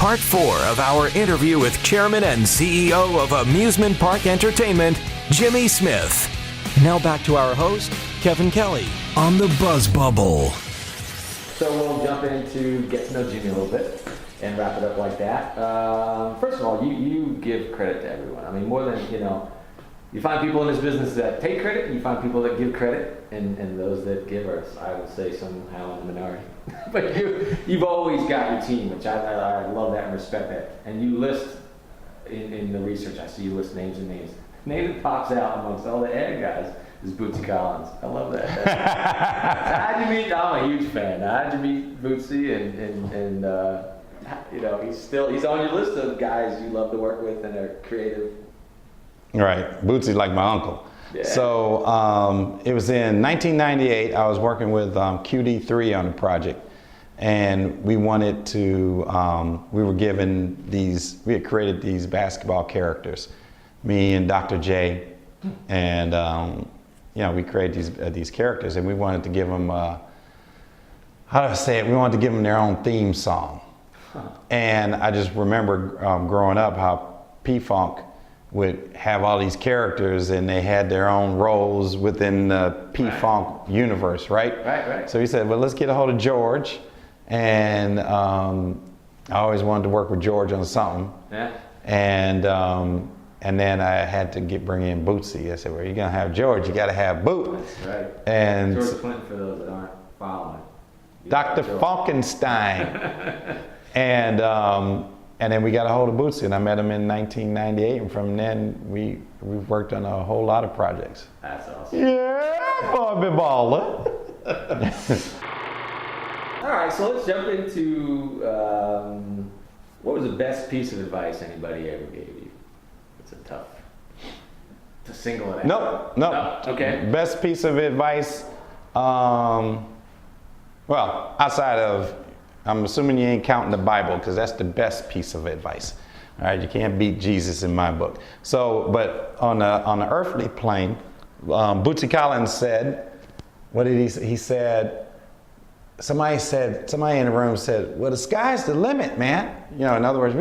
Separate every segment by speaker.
Speaker 1: part 4 of our interview with Chairman and CEO of Amusement Park Entertainment, Jimmy Smith. Now back to our host, Kevin Kelly, on the Buzz Bubble.
Speaker 2: So we'll jump into get to know Jimmy a little bit and wrap it up like that. First of all, you give credit to everyone. I mean, more than, you find people in this business that take credit, and you find people that give credit, and those that give are, I would say, somehow in the minority. But you've always got your team, which I love that and respect that. And you list, in the research, I see you list names and names. Name that pops out amongst all the ad guys is Bootsy Collins. I love that. How'd you meet? I'm a huge fan. How'd you meet Bootsy? And he's on your list of guys you love to work with and are creative.
Speaker 3: Right, Bootsy's like my uncle.
Speaker 2: Yeah.
Speaker 3: So it was in 1998. I was working with QD3 on a project, and we wanted to. We had created these basketball characters, me and Dr. J, and we created these characters, and we wanted to give them. How do I say it? We wanted to give them their own theme song, and I just remember growing up how P-Funk would have all these characters, and they had their own roles within the P-Funk universe, right?
Speaker 2: Right.
Speaker 3: So he said, well, let's get a hold of George, and I always wanted to work with George on something.
Speaker 2: Yeah.
Speaker 3: And then I had to bring in Bootsy. I said, well, you're gonna have George, you gotta have Boot.
Speaker 2: That's right.
Speaker 3: And
Speaker 2: George Clinton, for those that aren't following.
Speaker 3: Dr. Funkenstein. And then we got a hold of Bootsy, and I met him in 1998, and from then we worked on a whole lot of projects.
Speaker 2: That's awesome.
Speaker 3: Yeah, Bobby Baller.
Speaker 2: All right, so let's jump into what was the best piece of advice anybody ever gave you? It's a tough to single it out.
Speaker 3: No.
Speaker 2: Okay.
Speaker 3: Best piece of advice, well, outside of, I'm assuming you ain't counting the Bible, because that's the best piece of advice. All right, you can't beat Jesus in my book. So, but on the earthly plane, Bootsy Collins said, what did he say? He said, somebody in the room said, well, the sky's the limit, man. In other words,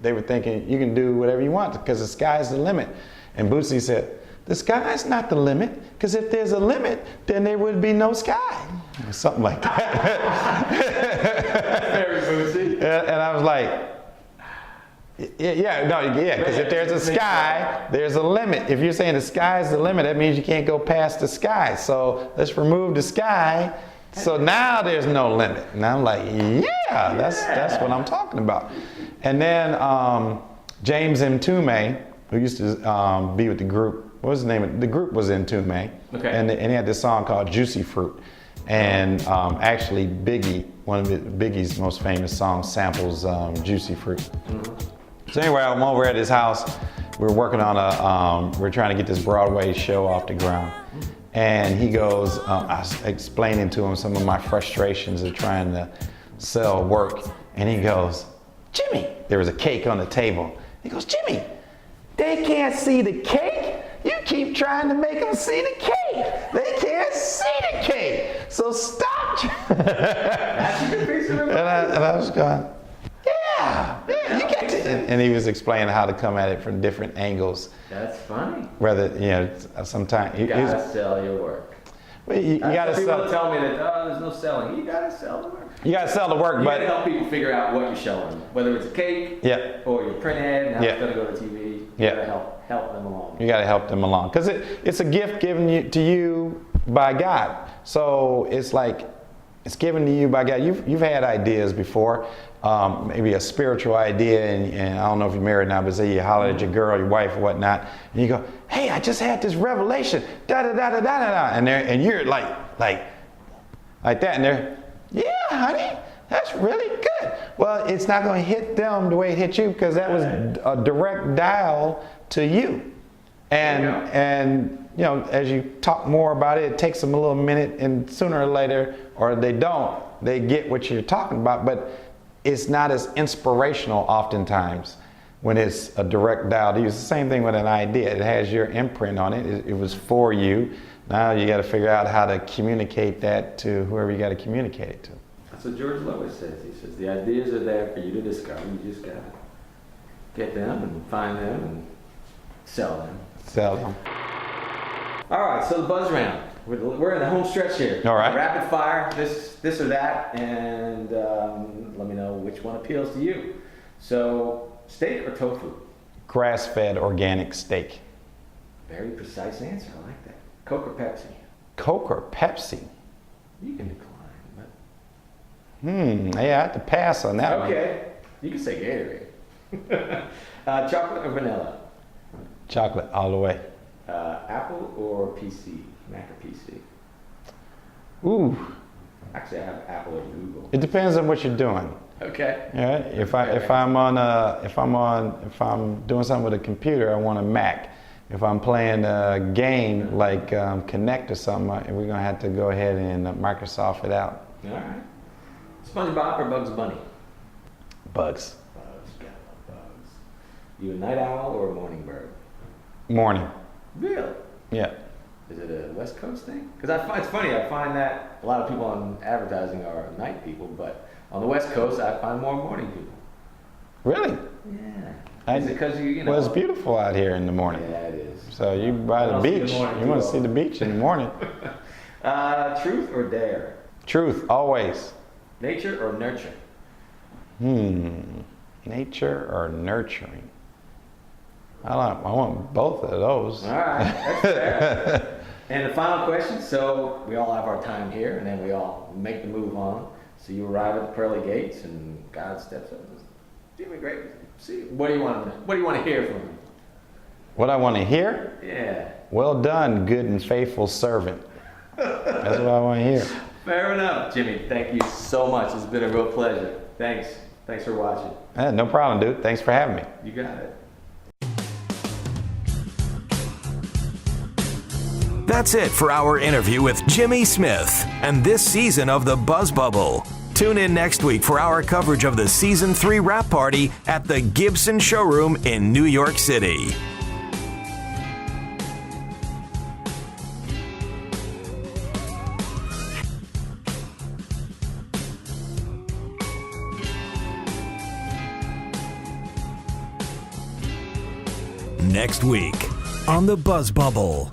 Speaker 3: they were thinking you can do whatever you want because the sky's the limit. And Bootsy said, the sky's not the limit, because if there's a limit, then there would be no sky. Or something like that.
Speaker 2: Very Bootsy.
Speaker 3: And I was like, because if there's a sky, there's a limit. If you're saying the sky's the limit, that means you can't go past the sky. So let's remove the sky. So now there's no limit. And I'm like, yeah, that's what I'm talking about. And then James Mtume, who used to be with the group, what was the name? The group was Mtume. Okay. And he had this song called Juicy Fruit. And actually Biggie, one of Biggie's most famous songs, samples Juicy Fruit. Mm-hmm. So anyway, I'm over at his house. We're working on we're trying to get this Broadway show off the ground. And he goes, I was explaining to him some of my frustrations of trying to sell work. And he goes, Jimmy, there was a cake on the table. He goes, Jimmy, they can't see the cake. You keep trying to make them see the cake. They can't see the cake. So stop.
Speaker 2: That's a good piece of advice.
Speaker 3: And I was going, yeah, you get to. And he was explaining how to come at it from different angles.
Speaker 2: That's funny.
Speaker 3: Whether, sometimes.
Speaker 2: You gotta sell your work.
Speaker 3: Well, you gotta sell.
Speaker 2: People tell me that, there's no selling. You gotta sell the work.
Speaker 3: You gotta sell the work,
Speaker 2: you
Speaker 3: but.
Speaker 2: You gotta help people figure out what you're showing them. Whether it's a cake, or your print ad, and how it's gonna go to TV. You gotta help them along. You gotta help them along. Because it's a gift given to you by God. So it's like, it's given to you by God. You've had ideas before, maybe a spiritual idea, and I don't know if you're married now, but say you holler at your girl, your wife, or whatnot, and you go, hey, I just had this revelation, da da da da da da, and you're like that, and they're, yeah, honey, that's really good. Well, it's not going to hit them the way it hit you, because that was a direct dial to you, and as you talk more about it, it takes them a little minute, and sooner or later, or they don't, they get what you're talking about, but it's not as inspirational oftentimes when it's a direct dial to you. It's the same thing with an idea. It has your imprint on it. It was for you. Now you got to figure out how to communicate that to whoever you got to communicate it to. That's what George Lois says. He says the ideas are there for you to discover. You just gotta get them and find them and sell them.
Speaker 3: Sell them.
Speaker 2: All right, so the buzz round. We're in the home stretch here.
Speaker 3: All right.
Speaker 2: Rapid fire, this or that, and let me know which one appeals to you. So, steak or tofu?
Speaker 3: Grass-fed organic steak.
Speaker 2: Very precise answer. I like that. Coke or Pepsi?
Speaker 3: Coke or Pepsi?
Speaker 2: You can decline,
Speaker 3: but. Yeah, I have to pass on that one.
Speaker 2: Okay. You can say Gatorade. Chocolate or vanilla?
Speaker 3: Chocolate all the way.
Speaker 2: Apple or PC? Mac or PC?
Speaker 3: Ooh.
Speaker 2: Actually, I have Apple or Google.
Speaker 3: It depends on what you're doing.
Speaker 2: Okay.
Speaker 3: All right. If I'm doing something with a computer, I want a Mac. If I'm playing a game like Connect or something, we're gonna have to go ahead and Microsoft it out.
Speaker 2: All right. SpongeBob or Bugs Bunny?
Speaker 3: Bugs.
Speaker 2: Bugs. Gotta love Bugs. You a night owl or a morning bird?
Speaker 3: Morning.
Speaker 2: Really?
Speaker 3: Yeah.
Speaker 2: Is it a West Coast thing? Because it's funny. I find that a lot of people on advertising are night people, but on the West Coast, I find more morning people.
Speaker 3: Really?
Speaker 2: Yeah. Is it because you know?
Speaker 3: Well, it's beautiful out here in the morning.
Speaker 2: Yeah, it is.
Speaker 3: So you by the beach, you want to see the beach in the morning.
Speaker 2: Truth or dare?
Speaker 3: Truth, always.
Speaker 2: Nature or nurture?
Speaker 3: Nature or nurturing? I want both of those.
Speaker 2: All right, that's fair. And the final question, so we all have our time here, and then we all make the move on. So you arrive at the pearly gates, and God steps up and says, "Jimmy, great. See, what do you want to hear from him?"
Speaker 3: What I want to hear?
Speaker 2: Yeah.
Speaker 3: Well done, good and faithful servant. That's what I want to hear.
Speaker 2: Fair enough, Jimmy. Thank you so much. It's been a real pleasure. Thanks for watching.
Speaker 3: No problem, dude. Thanks for having me.
Speaker 2: You got it.
Speaker 1: That's it for our interview with Jimmy Smith and this season of The Buzz Bubble. Tune in next week for our coverage of the Season 3 wrap party at the Gibson Showroom in New York City. Next week on The Buzz Bubble.